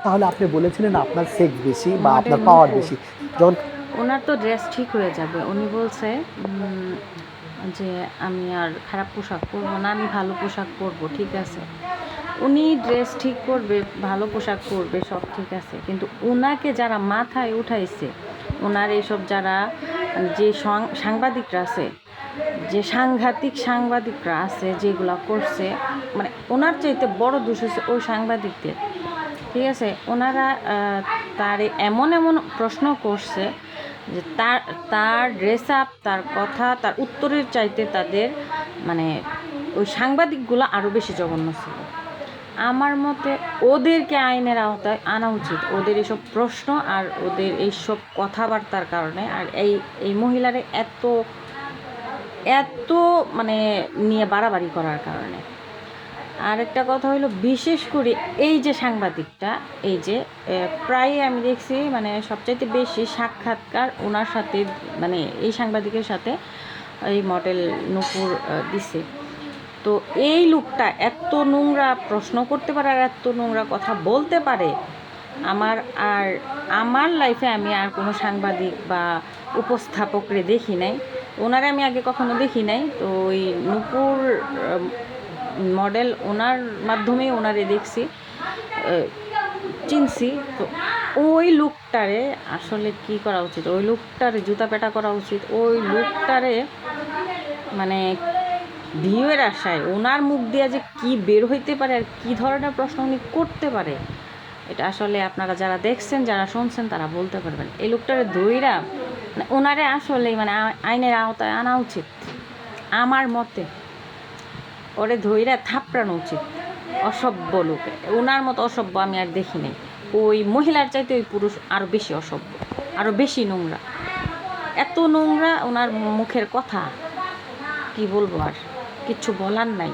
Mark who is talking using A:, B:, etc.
A: তাহলে আপনি বলেছিলেন আপনার সেক্স বেশি বা
B: মডেল
A: আপনার পাওয়ার
B: নুপুর,
A: বেশি। যখন
B: ওনার তো ড্রেস ঠিক হয়ে যাবে। উনি বলছে যে আমি আর খারাপ পোশাক পরবো না, আমি ভালো পোশাক পরবো, ঠিক আছে। উনি ড্রেস ঠিক করবে, ভালো পোশাক পরবে, সব ঠিক আছে, কিন্তু ওনাকে যারা মাথায় উঠাইছে, ওনার এইসব যারা যে সাংবাদিকরা আছে, যে সাংঘাতিক সাংবাদিকরা আছে যেগুলা করছে, মানে ওনার চাইতে বড় দোষ হচ্ছে ওই সাংবাদিকদের, ঠিক আছে। ওনারা তার এমন এমন প্রশ্ন করছে যে তার তার ড্রেস আপ, তার কথা, তার উত্তরের চাইতে তাদের মানে ওই সাংবাদিকগুলো আরও বেশি জঘন্য ছিল। আমার মতে ওদেরকে আইনের আওতায় আনা উচিত, ওদের এইসব প্রশ্ন আর ওদের এইসব কথাবার্তার কারণে। আর এই এই মহিলারে এত এত মানে নিয়ে বাড়াবাড়ি করার কারণে। আরেকটা কথা হলো, বিশেষ করে এই যে সাংবাদিকটা, এই যে প্রায় আমি দেখছি মানে সবচাইতে বেশি সাক্ষাৎকার ওনার সাথে, মানে এই সাংবাদিকের সাথে এই মডেল নূপুর দিছে। তো এই লোকটা এত নোংরা প্রশ্ন করতে পারে আর এত নোংরা কথা বলতে পারে, আমার আর আমার লাইফে আমি আর কোনো সাংবাদিক বা উপস্থাপকরে দেখি নাই। ওনারে আমি আগে কখনো দেখি নাই, তো ওই নূপুর মডেল ওনার মাধ্যমেই ওনারে দেখছি, চিনছি। তো ওই লোকটারে আসলে কি করা উচিত, ওই লোকটারে জুতা পেটা করা উচিত, ওই লোকটারে মানে ভিউয়ের আশায় ওনার মুখ দিয়ে যে কি বের হইতে পারে আর কি ধরনের প্রশ্ন উনি করতে পারে, এটা আসলে আপনারা যারা দেখছেন, যারা শুনছেন, তারা বলতে পারবেন। এই লোকটারে ধইরা মানে ওনারে আসলে মানে আইনের আওতায় আনা উচিত আমার মতে। ওরে ধইরা থাপড়ানো উচিত, অসভ্য লোকে। ওনার মতো অসভ্য আমি আর দেখি নাই। ওই মহিলার চাইতে ওই পুরুষ আরও বেশি অসভ্য, আরও বেশি নোংরা। এত নোংরা ওনার মুখের কথা, কি বলবো আর, কিচ্ছু বলার নাই।